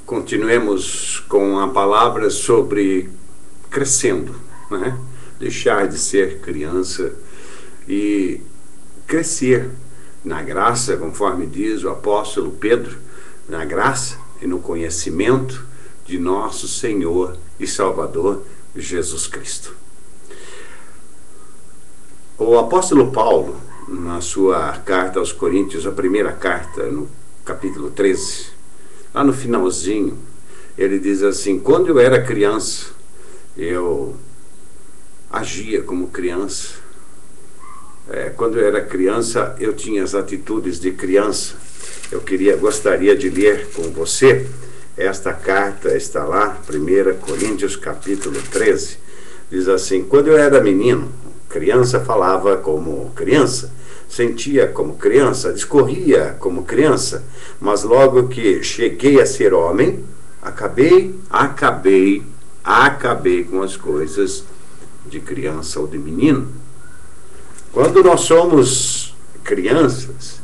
Continuemos com a palavra sobre crescendo, né? Deixar de ser criança e crescer na graça, conforme diz o apóstolo Pedro, na graça e no conhecimento de nosso Senhor e Salvador Jesus Cristo. O apóstolo Paulo, na sua carta aos Coríntios, a primeira carta, no capítulo 13, lá no finalzinho, ele diz assim: quando eu era criança, eu agia como criança. Quando eu era criança, eu tinha as atitudes de criança. Gostaria de ler com você. Esta carta está lá, 1 Coríntios capítulo 13. Diz assim: quando eu era menino, criança, falava como criança, sentia como criança, discorria como criança, mas logo que cheguei a ser homem, acabei com as coisas de criança ou de menino. Quando nós somos crianças,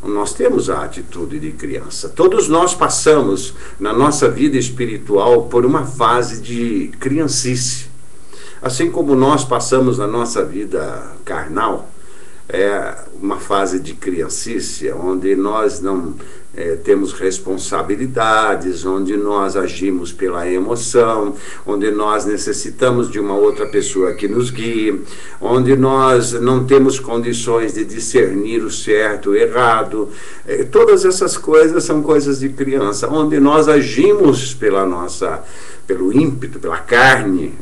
nós temos a atitude de criança. Todos nós passamos na nossa vida espiritual por uma fase de criancice. Assim como nós passamos na nossa vida carnal, uma fase de criancice, onde nós não temos responsabilidades, onde nós agimos pela emoção, onde nós necessitamos de uma outra pessoa que nos guie, onde nós não temos condições de discernir o certo e o errado. Todas essas coisas são coisas de criança, onde nós agimos pelo ímpeto, pela carne,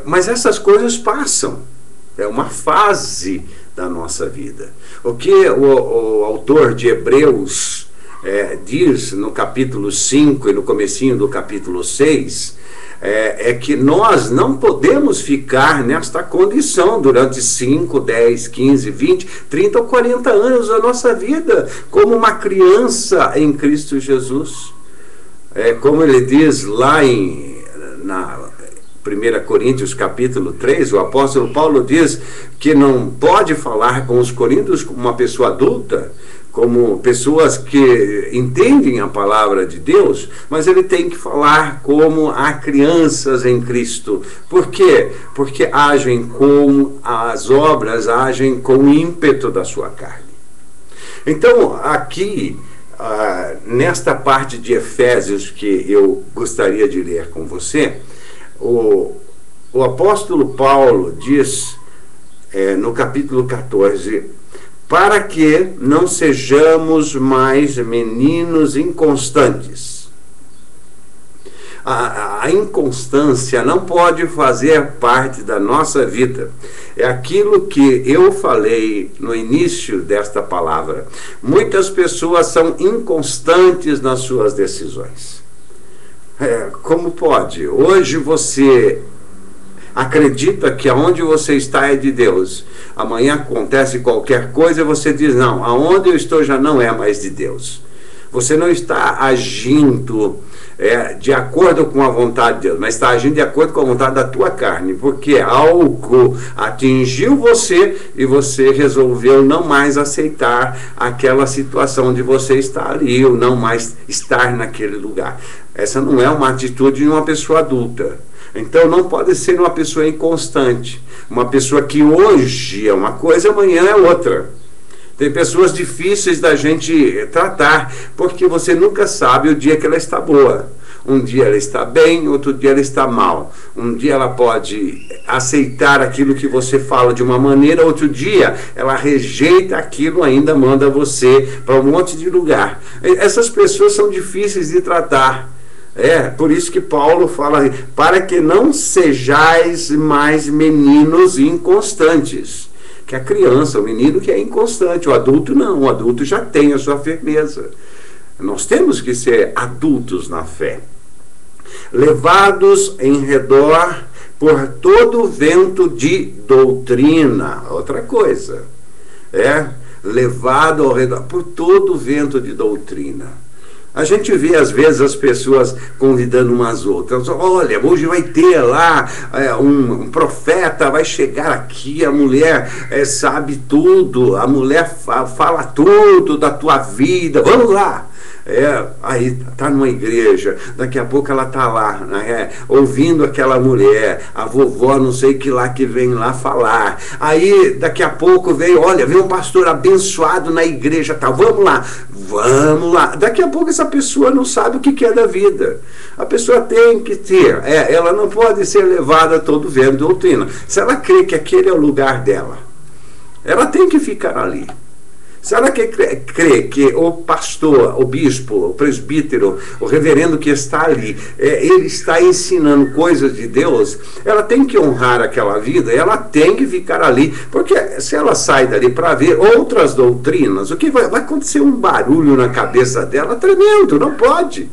mas essas coisas passam. É uma fase da nossa vida. O que o autor de Hebreus diz no capítulo 5 e no comecinho do capítulo 6 é que nós não podemos ficar nesta condição durante 5, 10, 15, 20, 30 ou 40 anos da nossa vida como uma criança em Cristo Jesus. Como ele diz lá na 1 Coríntios capítulo 3, o apóstolo Paulo diz que não pode falar com os coríntios como uma pessoa adulta, como pessoas que entendem a palavra de Deus, mas ele tem que falar como a crianças em Cristo. Por quê? Porque agem com as obras, agem com o ímpeto da sua carne. Então, aqui, nesta parte de Efésios que eu gostaria de ler com você, o apóstolo Paulo diz no capítulo 14: para que não sejamos mais meninos inconstantes. A inconstância não pode fazer parte da nossa vida. É aquilo que eu falei no início desta palavra. Muitas pessoas são inconstantes nas suas decisões. Como pode? Hoje você acredita que aonde você está é de Deus. Amanhã acontece qualquer coisa e você diz: não, aonde eu estou já não é mais de Deus. Você não está agindo de acordo com a vontade de Deus, mas está agindo de acordo com a vontade da tua carne, porque algo atingiu você e você resolveu não mais aceitar aquela situação de você estar ali, ou não mais estar naquele lugar. Essa não é uma atitude de uma pessoa adulta. Então não pode ser uma pessoa inconstante, uma pessoa que hoje é uma coisa, amanhã é outra. Tem pessoas difíceis da gente tratar, porque você nunca sabe o dia que ela está boa. Um dia ela está bem, outro dia ela está mal. Um dia ela pode aceitar aquilo que você fala de uma maneira, outro dia ela rejeita aquilo, ainda manda você para um monte de lugar. Essas pessoas são difíceis de tratar. Por isso que Paulo fala: para que não sejais mais meninos inconstantes. Que a criança, o menino que é inconstante, o adulto não, o adulto já tem a sua firmeza. Nós temos que ser adultos na fé, levados em redor por todo vento de doutrina. Outra coisa, levado ao redor por todo vento de doutrina. A gente vê às vezes as pessoas convidando umas outras: olha, hoje vai ter lá um profeta, vai chegar aqui, a mulher sabe tudo, a mulher fala tudo da tua vida, vamos lá. Aí está numa igreja, daqui a pouco ela está lá, né, ouvindo aquela mulher, a vovó não sei que lá que vem lá falar. Aí daqui a pouco vem um pastor abençoado na igreja, tá, vamos lá. Daqui a pouco essa pessoa não sabe o que é da vida. A pessoa tem que ter, ela não pode ser levada a todo vento de doutrina. Se ela crê que aquele é o lugar dela, ela tem que ficar ali. Se ela crê que o pastor, o bispo, o presbítero, o reverendo que está ali, ele está ensinando coisas de Deus, ela tem que honrar aquela vida, ela tem que ficar ali, porque se ela sai dali para ver outras doutrinas, o que vai acontecer um barulho na cabeça dela tremendo, não pode.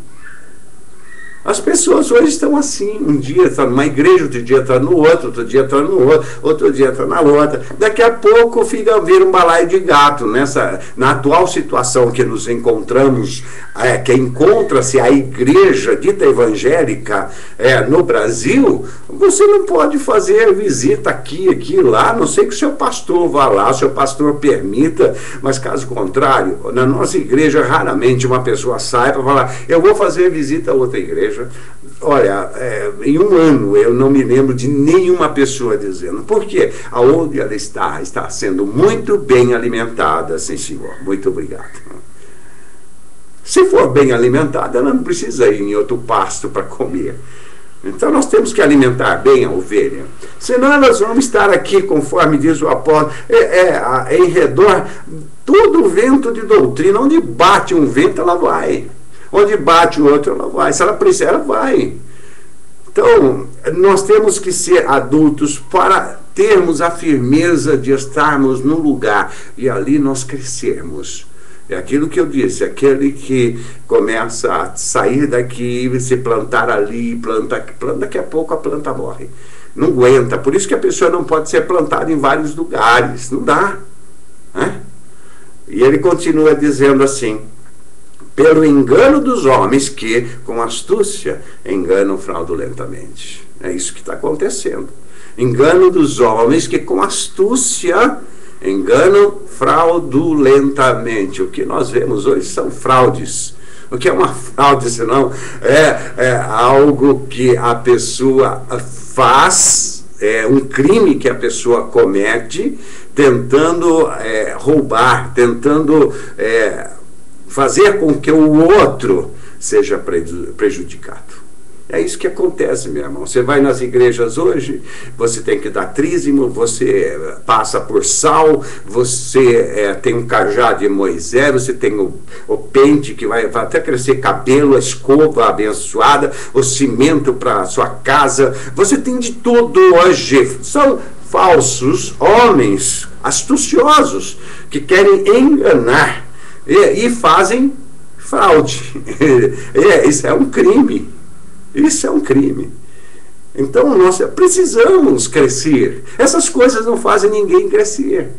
As pessoas hoje estão assim, um dia está numa igreja, outro dia está no outro dia está no outro dia está na outra. Daqui a pouco vira um balaio de gato. Na atual situação que nos encontramos, que encontra-se a igreja dita evangélica no Brasil, você não pode fazer visita aqui, lá, a não sei que o seu pastor vá lá, o seu pastor permita, mas caso contrário, na nossa igreja raramente uma pessoa sai para falar, eu vou fazer visita a outra igreja. Olha, em um ano eu não me lembro de nenhuma pessoa dizendo, porque aonde ela está sendo muito bem alimentada, sim senhor, muito obrigado. Se for bem alimentada, ela não precisa ir em outro pasto para comer. Então nós temos que alimentar bem a ovelha, senão elas vão estar aqui, conforme diz o apóstolo, em redor, todo vento de doutrina, onde bate um vento ela vai. Onde bate o outro, ela vai. Se ela precisar, ela vai. Então, nós temos que ser adultos para termos a firmeza de estarmos no lugar e ali nós crescermos. É aquilo que eu disse, aquele que começa a sair daqui, se plantar ali, planta, daqui a pouco a planta morre. Não aguenta. Por isso que a pessoa não pode ser plantada em vários lugares. Não dá. Né? E ele continua dizendo assim, pelo engano dos homens que, com astúcia, enganam fraudulentamente. É isso que está acontecendo. Engano dos homens que, com astúcia, enganam fraudulentamente. O que nós vemos hoje são fraudes. O que é uma fraude, senão é algo que a pessoa faz, um crime que a pessoa comete, tentando roubar, tentando fazer com que o outro seja prejudicado. É isso que acontece, meu irmão. Você vai nas igrejas hoje, você tem que dar trízimo, você passa por sal, você tem um cajado de Moisés, você tem o pente que vai até crescer cabelo, a escova abençoada, o cimento para a sua casa. Você tem de tudo hoje. São falsos homens astuciosos que querem enganar e fazem fraude. Isso é um crime. Isso é um crime. Então nós precisamos crescer. Essas coisas não fazem ninguém crescer.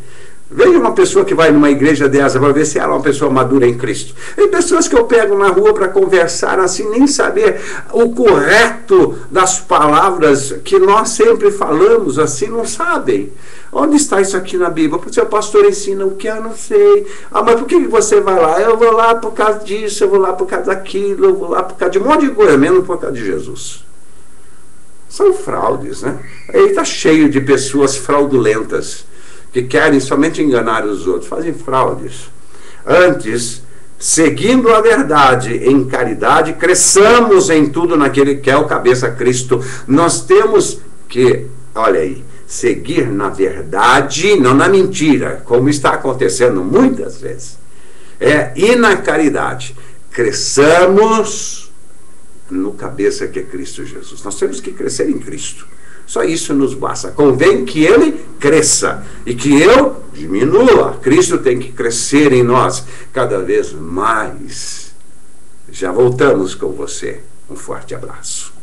Veja uma pessoa que vai numa igreja dessa para ver se ela é uma pessoa madura em Cristo. Tem pessoas que eu pego na rua para conversar assim, nem saber o correto das palavras que nós sempre falamos assim, não sabem. Onde está isso aqui na Bíblia? Porque o seu pastor ensina o que eu não sei. Mas por que você vai lá? Eu vou lá por causa disso, eu vou lá por causa daquilo, eu vou lá por causa de um monte de coisa, menos por causa de Jesus. São fraudes, né? Aí está cheio de pessoas fraudulentas que querem somente enganar os outros, fazem fraudes. Antes, seguindo a verdade em caridade, cresçamos em tudo naquele que é o cabeça Cristo. Nós temos que, olha aí, seguir na verdade, não na mentira, como está acontecendo muitas vezes. E na caridade. Cresçamos no cabeça que é Cristo Jesus. Nós temos que crescer em Cristo. Só isso nos basta. Convém que ele cresça e que eu diminua. Cristo tem que crescer em nós cada vez mais. Já voltamos com você. Um forte abraço.